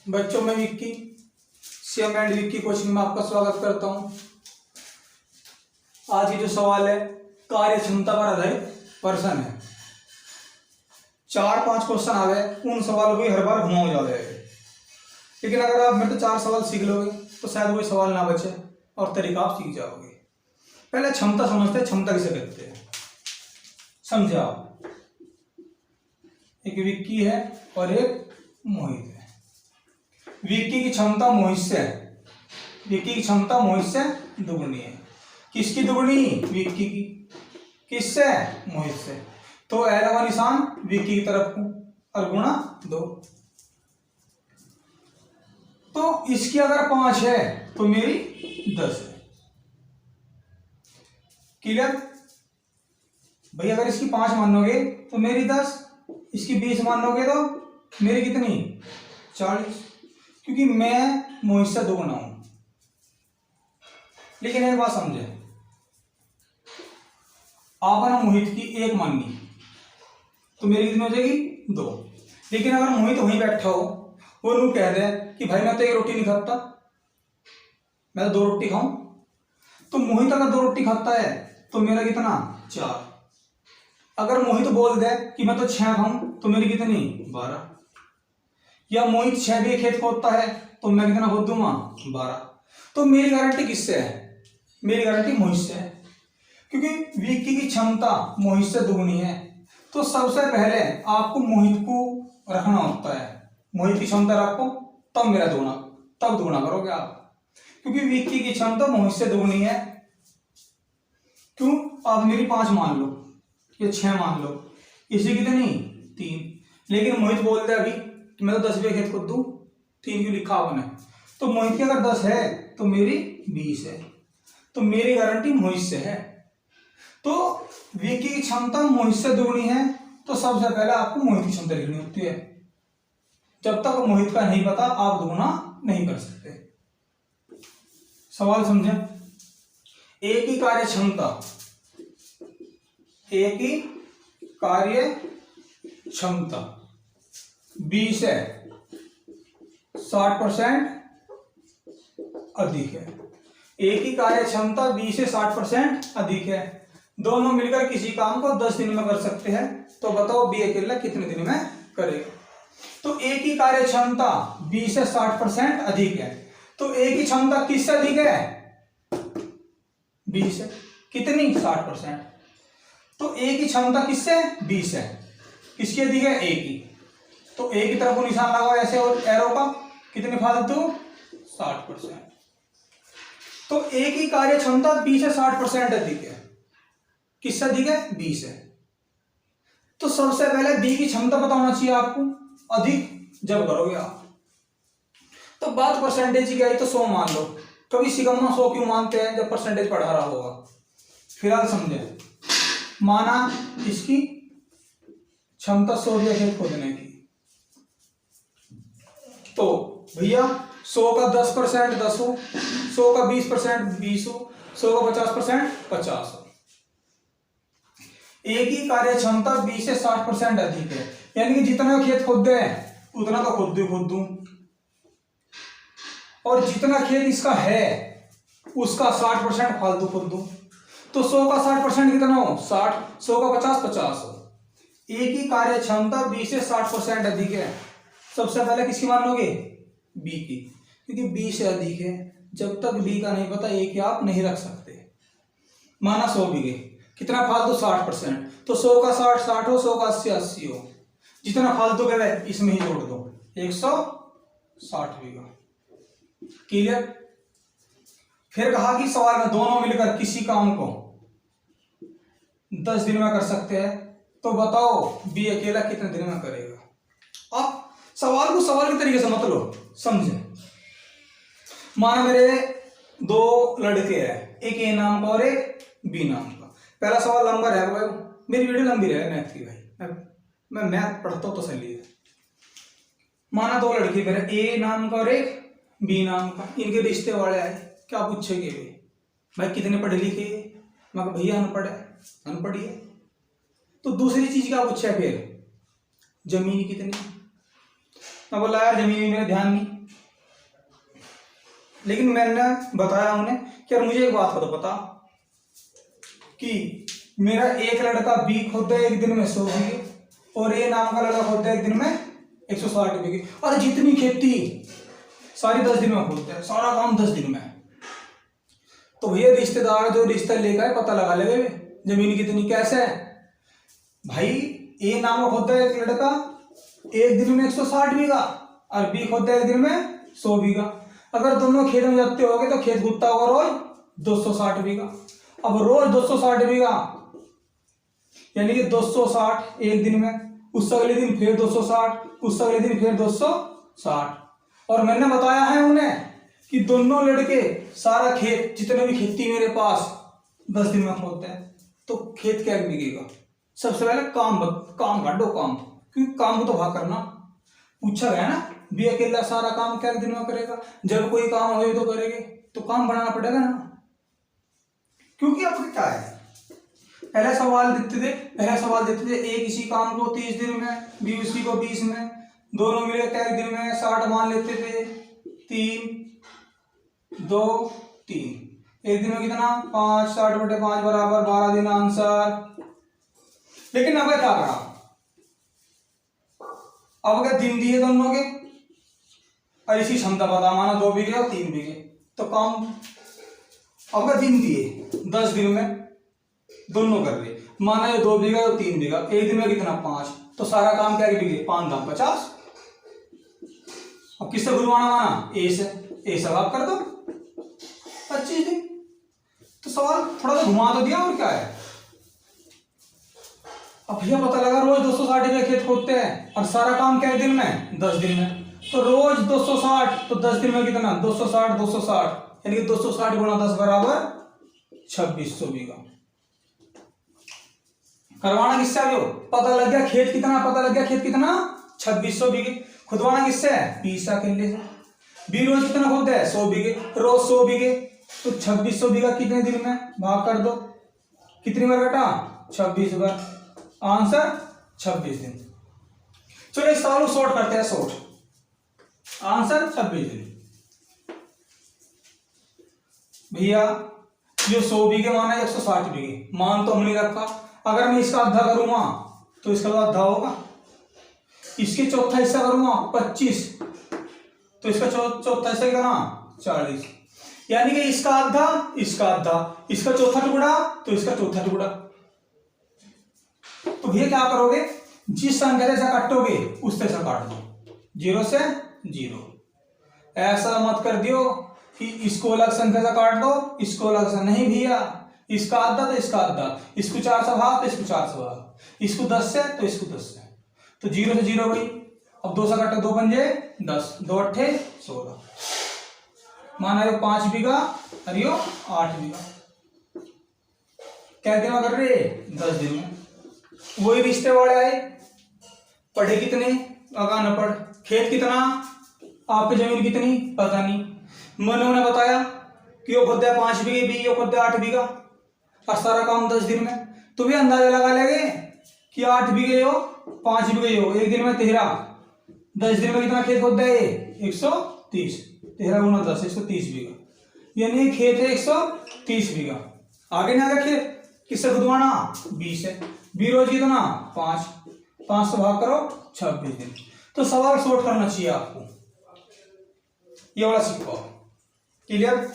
बच्चों में Vicky CM and Vicky coaching में आपका स्वागत करता हूं। आज की जो सवाल है कार्य क्षमता पर आधारित प्रश्न है। 4-5 क्वेश्चन आ गए, उन सवालों को हर बार घुमाओ जा रहे हैं, लेकिन अगर आप मेरे तो 4 सवाल सीख लोगे तो शायद कोई सवाल ना बचे और तरीका आप सीख जाओगे। पहले क्षमता समझते हैं, क्षमता किसे कहते हैं समझे आप। एक विक्की है और एक मोहित है। विक्की की क्षमता मोहित से दुगुनी है। किसकी दुगुनी? विक्की की। किससे? मोहित से। तो एल का निशान विक्की की तरफ को और गुणा 2। तो इसकी अगर 5 है तो मेरी 10 है। क्लियर भाई? अगर इसकी 5 मानोगे तो मेरी 10, इसकी 20 मानोगे तो मेरी कितनी? 40, क्योंकि मैं मोहित से दुगुना हूं। लेकिन एक बात समझे, आपने मोहित की 1 मानी तो मेरी कितनी हो जाएगी? 2। लेकिन अगर मोहित वहीं बैठा हो और वो कह दे कि भाई मैं तो 1 रोटी नहीं खाता, मैं तो 2 रोटी खाऊं, तो मोहित अगर 2 रोटी खाता है तो मेरा कितना? 4। अगर मोहित बोल दे कि मैं तो 6 खाऊं तो मेरी कितनी? 12। या मोहित 6 भी खेत खोदता है तो मैं कितना खोद दूंगा? 12। तो मेरी गारंटी किससे है? मेरी गारंटी मोहित से है, क्योंकि विक्की की क्षमता मोहित से दुगनी है। तो सबसे पहले आपको मोहित को रखना होता है। मोहित की क्षमता रखो तब मेरा दुगना, तब दुगना करोगे आप, क्योंकि विक्की की क्षमता मोहित से दुगनी है। क्यों? आप मेरी 5 मान लो या 6 मान लो, इसी कितनी? 3। लेकिन मोहित बोल दे अभी कि मैं तो 10 भी खेत खोद दूं, 3 क्यों लिखा आपने? तो मोहित की अगर 10 है तो मेरी 20 है। तो मेरी गारंटी मोहित से है। तो विक्की की क्षमता मोहित से दुगनी है, तो सबसे पहले आपको मोहित की क्षमता लिखनी होती है। जब तक मोहित का नहीं पता आप दुगना नहीं कर सकते। सवाल समझे? एक ही कार्य क्षमता 20 से 60% अधिक है। एक ही कार्य क्षमता 20 से 60% अधिक है। दोनों मिलकर किसी काम को 10 दिन में कर सकते हैं, तो बताओ बी अकेला कितने दिन में करेगा? तो एक ही कार्य क्षमता 20 से 60% अधिक है, तो एक ही क्षमता किससे अधिक है? 20 है। कितनी? 60%। तो एक ही क्षमता किससे? 20 है। किसकी अधिक है? एक ही। तो एक की तरफ को निशान लगाओ ऐसे और एरो का, कितनी फालतू? 60%। तो एक ही कार्य क्षमता 20 से 60% अधिक है। किससे अधिक है? 20 है। तो सबसे पहले बी की क्षमता पता होना चाहिए आपको, अधिक जब करोगे आप। तो बात परसेंटेज की आई तो 100 मान लो। कभी सिगमा 100 क्यों मानते हैं जब परसेंटेज पढ़ा रहा होगा? फिलहाल समझे, माना इसकी क्षमता 100 दिया खेत खोदने की, तो भैया 100 का 10% 10 हो, 100 का 20% 20 हो, 100 का 50% 50 हो। एक ही कार्य क्षमता 20 से 60% अधिक है, यानी कि जितना खेत खोद दे उतना तो खोद दूं, और जितना खेत इसका है उसका 60% फालतू खोद दूं। तो 100 का 60% कितना हो? 60। 100 का 50 50 हो। एक ही कार्य क्षमता 20 से 60% अधिक है। सबसे पहले किसकी मान लोगे? बी की, क्योंकि बी से अधिक है। जब तक बी का नहीं पता एक ही आप नहीं रख सकते। माना 100 बीघे, कितना फालतू? 60%। तो 100 का 60 60 हो, 100 का 80 80 हो। जितना फालतू कह रहे इसमें ही जोड़ दो, 160 बीघा। क्लियर? फिर कहा कि सवाल में दोनों मिलकर किसी काम को 10 दिन में कर सकते हैं, तो बताओ बी अकेला कितने दिन में करेगा? आप सवाल को सवाल के तरीके से मत लो, समझे? माना मेरे 2 लड़के हैं, एक ए नाम का और एक बी नाम का। पहला सवाल लंबा रहेगा, मेरी वीडियो लंबी रहेगी मैथ की भाई, मैं मैथ पढ़ता हूं तो सही है। माना 2 लड़के मेरे, ए नाम का और एक बी नाम का, इनके रिश्ते वाले आए, क्या पूछेंगे भाई कितने पढ़े लिखे? मैं भैया अनपढ़ है, अनपढ़ है। तो दूसरी चीज क्या पूछा? फिर जमीन कितनी? मैं बोला यार जमीन में ध्यान नहीं, लेकिन मैंने बताया उन्हें कि यार मुझे एक बात तो पता कि मेरा एक लड़का बी खोदता है एक दिन में 100 बीघे और ए नाम का लड़का खोदता है एक दिन में 160 बीघे। और जितनी खेती सारी 10 दिन में खोदते हैं, सारा काम 10 दिन में। तो भैया रिश्तेदार जो रिश्ता लेकर है पता लगा ले जमीन कितनी कैसे है। भाई ए नाम का खोदता है एक लड़का एक दिन में 160 बीघा और बी खोदता है एक दिन में 100 बीघा। अगर दोनों खेत में जाते होगे तो खेत गुत्ता होगा रोज 260 बीघा। अब रोज 260 बीघा यानी कि 260 एक दिन में, उस अगले दिन फिर 260, उस अगले दिन फिर 260। और मैंने बताया है उन्हें कि दोनों लड़के सारा खेत जितने भी खेती मेरे पास 10 दिन में खोदते हैं। तो खेत क्या बिकेगा? सबसे पहले काम काटो काम, क्योंकि काम को तो भाग करना पूछा गया ना। भी अकेला सारा काम क्या दिन में करेगा? जब कोई काम हो तो करेंगे तो काम बनाना पड़ेगा ना। क्योंकि आपको क्या है, पहला सवाल देते थे ए किसी काम को 30 दिन में, बी उसी को 20 में, दोनों मिले क्या एक दिन में 60 मान लेते थे। 3 2 3 एक दिन में कितना 5, 60/5 बराबर 12 दिन आंसर। लेकिन अब क्या करा, अब अगर दिन दिए दोनों के और इसी क्षमता पता माना 2 बीघे और 3 बीघे, तो काम अब दिन दिए 10 दिन में दोनों कर रहे, माना ये 2 बीघा और 3 बीघा, एक दिन में कितना 5, तो सारा काम क्या बीघे 5 दाम 50। अब किससे बुलवाना माना ए से, ए से भाग कर दो 25 दिन। तो सवाल थोड़ा सा घुमा तो दिया और क्या है। अब भैया पता लगा रोज 260 बीघा खेत खोदते हैं और सारा काम क्या दिन में 10 दिन में। तो रोज 260 तो 10 दिन में कितना 260 यानी कि 260 गुणा 10 बराबर 2600 बीघा। करवाना किससे है? पता लग गया खेत कितना 2600 बीघे। खुदवाना किससे है? बीस अकेले से। बी रोज कितना खोदता है 100 बीघे, रोज 100 बीघे, तो 2600 बीघा कितने दिन में भाग कर दो, कितनी बार बेटा 26 बार, आंसर 26 दिन। चलो इस सवाल को शॉर्ट करते हैं, शॉर्ट आंसर 26 दिन। भैया जो 100 बीघे माना 160 बीघे मान तो हमने रखा, अगर मैं इसका आधा करूंगा तो इसका तो आधा होगा, इसके चौथा हिस्सा करूंगा 25 तो इसका चौथा हिस्सा कितना 40, यानी कि इसका आधा, इसका चौथा टुकड़ा तो इसका चौथा टुकड़ा। तो भैया क्या करोगे, जिस संख्या से काटोगे उस से काट दो, 0 से 0। ऐसा मत कर दियो कि इसको अलग संख्या से काट दो, इसको अलग से नहीं भैया, इसका आधा तो इसका आधा, इसको 4 से भाग तो इसको 4 से भाग, इसको 10 से तो इसको 10 से, तो 0 से 0 गई। अब 2 से काटो 2 पंजे 10, 2 अट्ठे 16, माना यो 5 बीघा और यो 8 बीघा। क्या दिन में कर रहे 10 दिन में। वही रिश्ते वाले आए, पढ़े कितने अगा न पढ़, खेत कितना, आपकी जमीन कितनी पता नहीं। मैंने उन्हें बताया कि यो खुद है 5 बीघे, बी यो खुद है 8 बीघा और सारा काम 10 दिन में। तो भी अंदाजा लगा लेंगे कि 8 बीघे हो 5 बीघे हो, एक दिन में 13, 10 दिन में कितना खेत खुद है 130, 13 गुना 10 130 बीघा, यानी खेत है 130 बीघा। आगे ना आगे खेत किससे खुदवाना 20 है, बी रोज कितना 5 से भाग करो 26 दिन। तो सवाल शॉर्ट करना चाहिए आपको, ये वाला सीखो। क्लियर?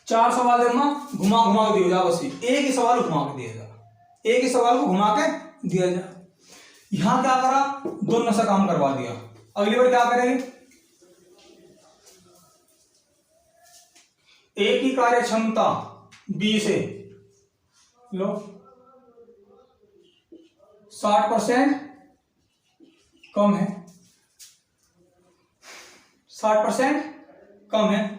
4 सवाल देना, घुमा के दिया जा, बस एक ही सवाल घुमा के दिया जा, एक ही सवाल को घुमा के दिया जा। यहां क्या करा, दोनों से काम करवा दिया। अगली बार क्या करेंगे, एक ही कार्य क्षमता बी से लो 60% कम है, 60% कम है।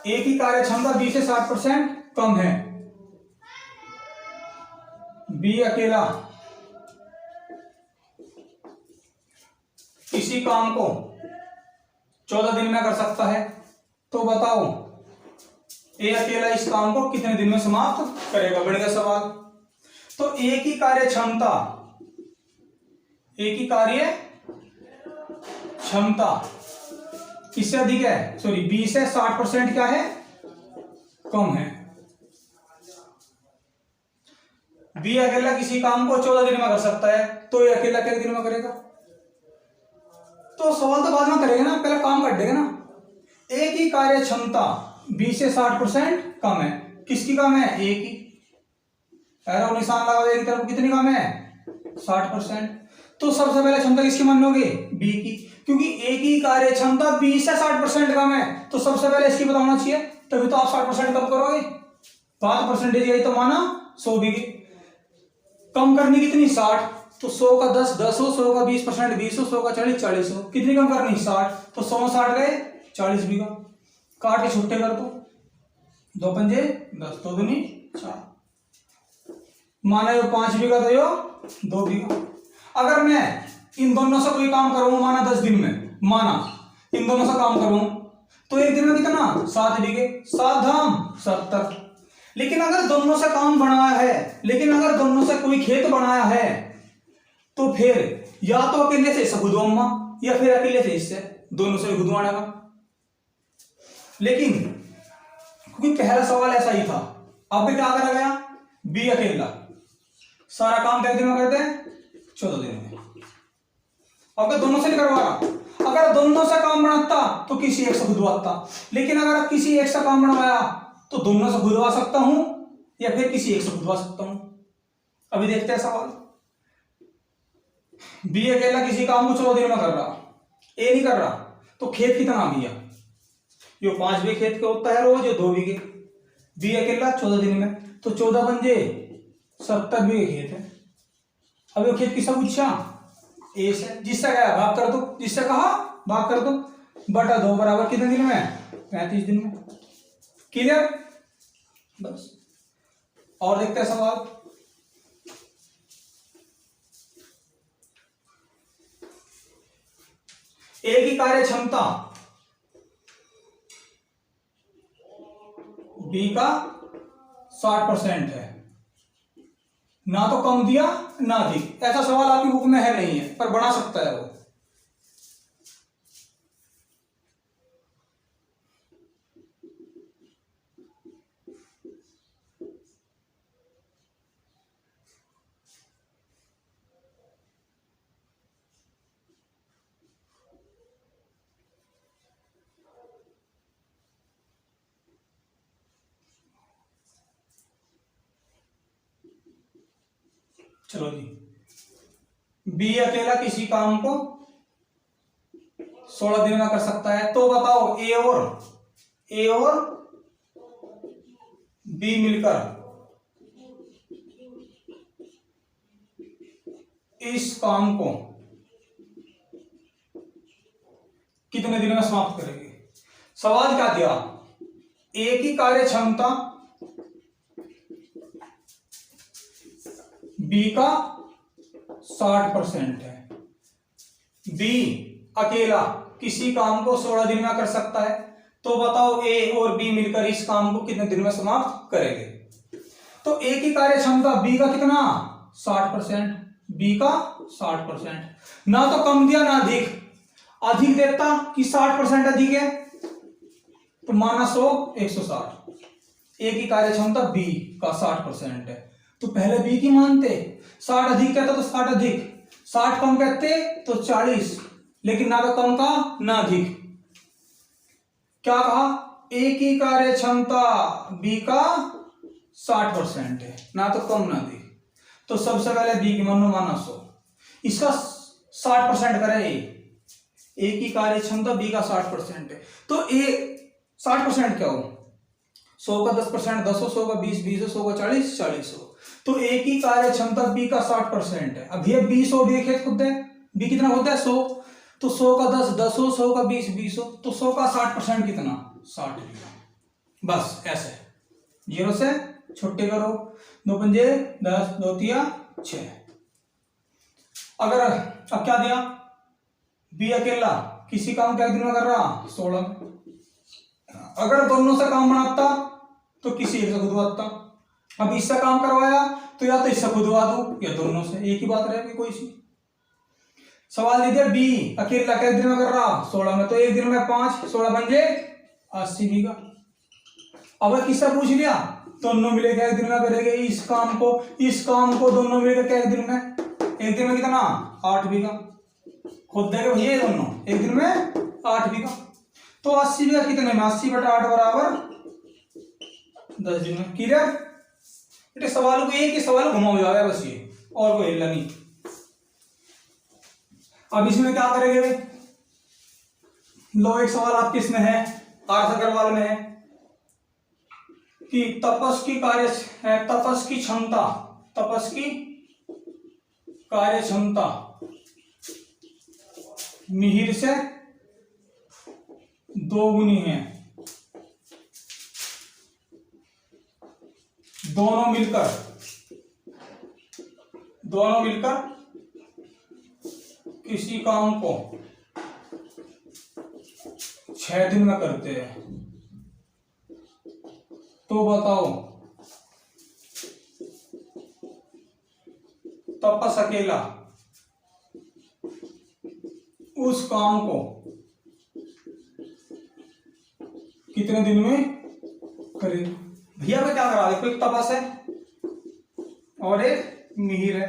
एक ही कार्य क्षमता बी से 60% कम है, बी अकेला इसी काम को 14 दिन में कर सकता है। तो बताओ ए अकेला इस काम को कितने दिन में समाप्त करेगा? बढ़ गया सवाल। तो ए की कार्य क्षमता, ए की कार्य क्षमता किससे अधिक है? सॉरी, बी से 60% क्या है? कम है। बी अकेला किसी काम को 14 दिन में कर सकता है, तो ये अकेला कितने दिन में करेगा? तो सवाल तो बाद में करेगा ना, पहले काम कर देगा ना। ए की कार्य क्षमता बी से 60% कम है। किसकी कम है? ए की। एरो निशान लगा एक तरफ, कितनी कम है? 60%। तो सबसे पहले क्षमता किसकी मानोगे? बी की, क्योंकि ए की कार्य क्षमता बी से 60% कम है, तो सबसे पहले इसकी पता होना चाहिए, तभी तो आप 60% कम करोगे। 5% यही तो माना 100 बी की कम करनी कितनी? 60। तो 100 का 10 10 हो, 100 का 20% 20 हो, 100 का 40 40 हो। कितनी कम करनी? 60। तो 100 60 गए 40 बीघा। काट के छुट्टे कर दो, 2 पंजे 10, 2 दूनी 4। माना यो 5 बीघा, तो यो 2 बीघा। अगर मैं इन दोनों से कोई काम करूं, माना 10 दिन में, माना इन दोनों से काम करूं, तो एक दिन में कितना? 7 बीघे। 7 धाम 70। लेकिन अगर दोनों से काम बनाया है, लेकिन अगर दोनों से कोई खेत बनाया है, तो फिर या तो अकेले से इससे खुदवाऊंगा, या फिर अकेले से इससे, दोनों से खुदवाना का। लेकिन क्योंकि पहला सवाल ऐसा ही था, अब भी क्या करा गया? बी अकेला सारा काम कितने दिन में करते हैं? 14 दिन में। अगर दोनों से नहीं करवा रहा, अगर दोनों से काम बनाता तो किसी एक से खुदवाता, लेकिन अगर किसी एक से काम बनवाया तो दोनों से खुदवा सकता हूं, या फिर किसी एक से खुदवा सकता हूं। अभी देखते हैं सवाल। बी अकेला किसी काम को 14 दिन में कर रहा, ए नहीं कर रहा, तो खेत कितना गया? यो 5 बीघे खेत का होता है रोज, 2 बीघे। बी अकेला 14 दिन में, तो 14 पंजे 70 बीघे खेत है। अब ये खेत किसका पूछा? ए से। जिससे कहा भाग कर दो, जिससे कहा भाग कर दो, बटा 2 बराबर कितने दिन में? 35 दिन में। क्लियर? बस। और देखते हैं सवाल। ए की कार्य क्षमता बी का 60% है, ना तो कम दिया ना अधिक। ऐसा सवाल आपकी बुक में है नहीं है, पर बना सकता है वो। चलो जी, बी अकेला किसी काम को 16 दिन में कर सकता है, तो बताओ ए और बी मिलकर इस काम को कितने दिन में समाप्त करेंगे? सवाल क्या दिया? ए की कार्य क्षमता बी का 60% है, बी अकेला किसी काम को 16 दिन में कर सकता है, तो बताओ ए और बी मिलकर इस काम को कितने दिन में समाप्त करेंगे? तो ए की कार्य क्षमता बी का कितना? 60%, बी का 60%। ना तो कम दिया ना अधिक। अधिक देता कि 60% अधिक है, तो माना 100 160। ए की कार्य क्षमता बी का 60% है, तो पहले बी की मानते। 60 अधिक कहता तो 60 अधिक, 60 कम कहते तो 40, लेकिन ना तो कम का ना अधिक। क्या कहा? ए की कार्य क्षमता बी का 60% है, ना तो कम ना अधिक। तो सबसे पहले बी की मानो, माना 100, इसका 60% करे। ए की कार्य क्षमता बी का 60% है, तो ए 60% क्या हो? 100 का 10% 10 हो, 100 का 20 20 हो, 100 का 40 40 हो। तो ए की कार्य क्षमता बी का 60% है। अब ये 20 हो, बी खेत खुद है, बी कितना होता है? 100। तो 100 का 10 10 हो, 100 का 20 20 हो, तो 100 का 60% कितना? 60 बीघा। बस ऐसे 0 से छुट्टे करो, 2 पंजे 10, 2 तिया 6। अगर अब क्या दिया? बी अकेला किसी काम क्या दिन में कर रहा 16 में। अगर दोनों से काम बनाता तो किसी एक से खुदवाता। अब इससे काम करवाया तो या तो इससे खुदवा दू या दोनों से, एक ही बात रहेगी कोई सी। सवाल दे दिया बी अकेला क्या दिन में कर रहा 16 में, तो एक दिन में 5 16 बन जाए 80 बीघा। अब किससे पूछ लिया दोनों मिले क्या एक दिन में करेंगे इस काम को दोनों मिलेगा क्या एक दिन में कितना 8 बीघा। खुद देगा भैया दोनों एक दिन में 8 बीघा। तो 80 बीघा कितने में 80/8 बराबर 10 दिन में। क्लियर बेटे, सवाल को एक ही सवाल घुमाओ जाएगा बस ये, और कोई हिलना नहीं। अब इसमें क्या करेंगे, लो एक सवाल आपके इसमें है आर्थ अग्रवाल में है कि तपस की कार्य क्षमता मिहिर से 2 गुनी है। दोनों मिलकर किसी काम को 6 दिन में करते हैं, तो बताओ तपस अकेला उस काम को कितने दिन में करेगा। भैया मैं क्या करा देखो, एक तपस है और एक मिहिर है।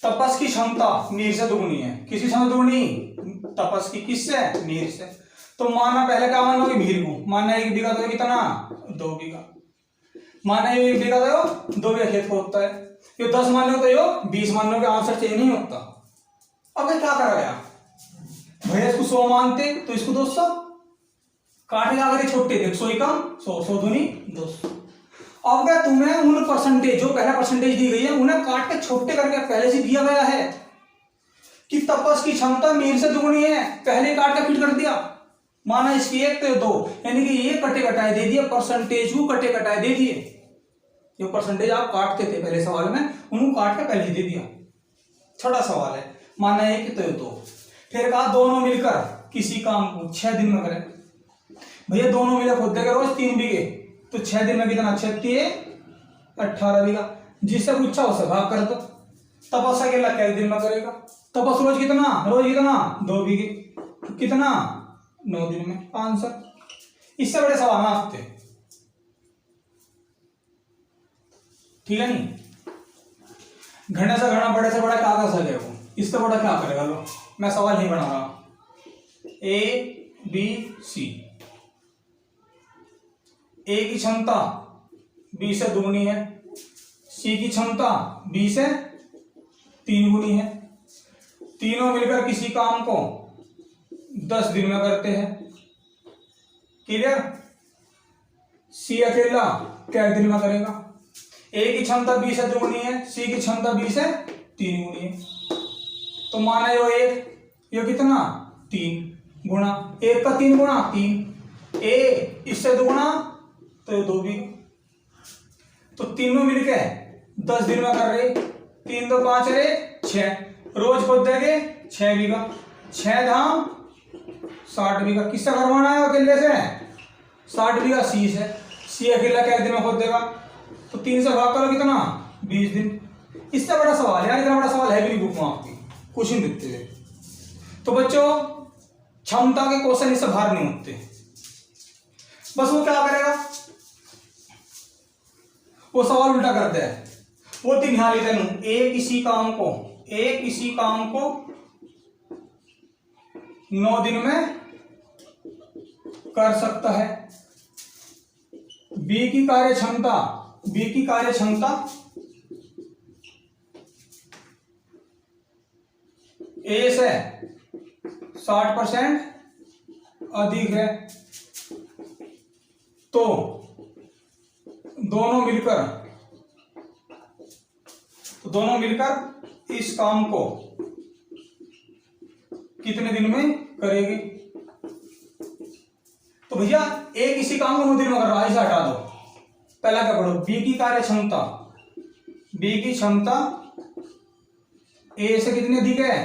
तपस की क्षमता मिहिर से दुगुनी है। किसकी क्षमता दुगुनी तपस की, किससे मिहिर से। तो माना पहले क्या मान लोगे मिहिर को, माना 1 बीघा तो कितना 2 बीघा, माना 1 बीघा तो 2 बीघा खेत को होता है। ये 10 मान लो तो यो 20 मान लो, आंसर चेंज नहीं होता। अब क्या करा गया भैया, इसको 100 मानते तो इसको 200 काटे अगर छोटे थे 100 ही कम 100 दूनी 200। अब क्या तुम्हें उन परसेंटेज जो पहला परसेंटेज दी गई है उन्हें काट के छोटे करके पहले से दिया गया है कि तपस की क्षमता मिहिर से दुगुनी है, पहले काट के फिट कर दिया। माना इसकी 1 तो 2, यानी कि ये कटे कटाए दे दिए, परसेंटेज को कटे कटाए दे दिए। जो परसेंटेज आप काटते थे पहले सवाल में उनको काट के पहले दे दिया। छोटा सवाल है, माना 1 तो 2, फिर कहा दोनों मिलकर किसी काम को 6 दिन में करें। भैया दोनों मिले खुद देगा रोज 3 बीघे, तो 6 दिन में कितना 36 18 बीघा। जिससे पूछा उससे भाग कर दो। तपस अकेला क्या दिन में करेगा, तपस रोज कितना 2 बीघे, कितना 9 दिन में। आंसर इससे बड़े सवाल ना आते, ठीक है नहीं। घने से घना बड़े से बड़ा क्या कर सके वो, इससे बड़ा क्या करेगा। लो मैं सवाल नहीं बना रहा, ABC ए की क्षमता बी से दुगुनी है, सी की क्षमता बी से 3 गुनी है। तीनों मिलकर किसी काम को 10 दिन में करते हैं। क्लियर। सी अकेला क्या दिन में करेगा। ए की क्षमता बी से दुगुनी है, सी की क्षमता बी से 3 गुनी है। तो माना यो 1 यो कितना 3 गुणा 1 का 3 गुणा 3, ए इससे दुगुना तो 2 भी। तो तीनों मिलके 10 दिन में कर रहे, 3 तो 5 रे 6, रोज खुद देंगे 6 बीघा, 6 धाम 60 बीघा। किससे करवाना है अकेले से 60 बीघा सी से। सी अकेला क्या दिन में खुद देगा, तो 3 से भाग करो कितना 20 दिन। इससे बड़ा सवाल है यार, इतना बड़ा सवाल है भी नहीं बुक में आपकी क्वेश्चन देते हुए। तो बच्चों क्षमता के क्वेश्चन इससे बाहर नहीं होते। बस वो क्या करेगा, वो सवाल उल्टा करते हैं। वो 3 यहां लेते हैं, ए किसी काम को 9 दिन में कर सकता है। बी की कार्य क्षमता ए से 60% अधिक है, तो दोनों मिलकर इस काम को कितने दिन में करेगी। तो भैया ए किसी काम को 9 दिन में कर रहा है, इसे हटा दो। पहला क्या पढ़ो, बी की क्षमता ए से कितनी अधिक है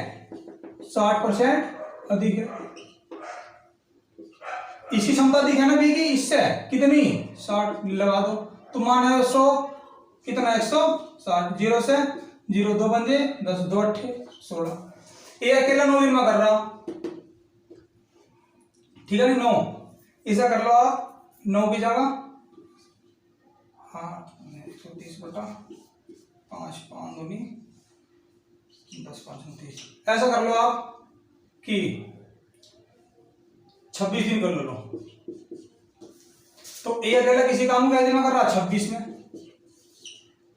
60% अधिक है। इसकी क्षमता दिखे ना बी की, इससे कितनी 60 लगा दो तो मान है 100 कितना 160, 0 से 0 2 बन जाए 10 2 8 16। ये अकेला 9 दिन में कर रहा, ठीक है ना 9, ऐसा कर लो आप 9 की जगह 130 बटा 5 5 दूनी 10 5 29, ऐसा कर लो आप कि 26 दिन कर लो। तो ये अकेला किसी काम को दिन में कर रहा 26 में,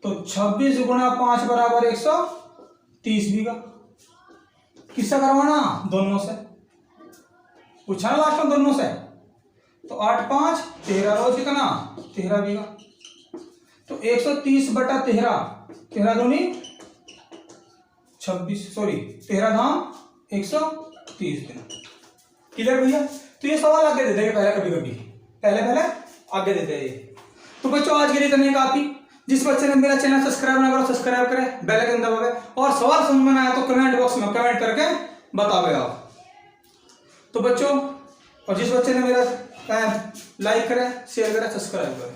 तो 26 गुणा 5 बराबर 130 बीघा। किससे करवाना, दोनों से पूछा ना लास्ट में, दोनों से। तो 8 5 13 रोज कितना 13 बीघा, तो 130 बटा 13, 13 दूनी 26, सॉरी 13 धाम 130 दिन। क्लियर भैया। तो ये सवाल आगे देते हैं पहले, कभी कभी पहले आगे देते हैं ये। तो बच्चों आज के लिए इतना काफी। जिस बच्चे ने मेरा चैनल सब्सक्राइब ना करो सब्सक्राइब करें, बेल आइकन दबावे, और सवाल समझ में आया तो कमेंट बॉक्स में कमेंट करके बतावे आप। तो बच्चों, और जिस बच्चे ने मेरा लाइक करें शेयर करें सब्सक्राइब करें।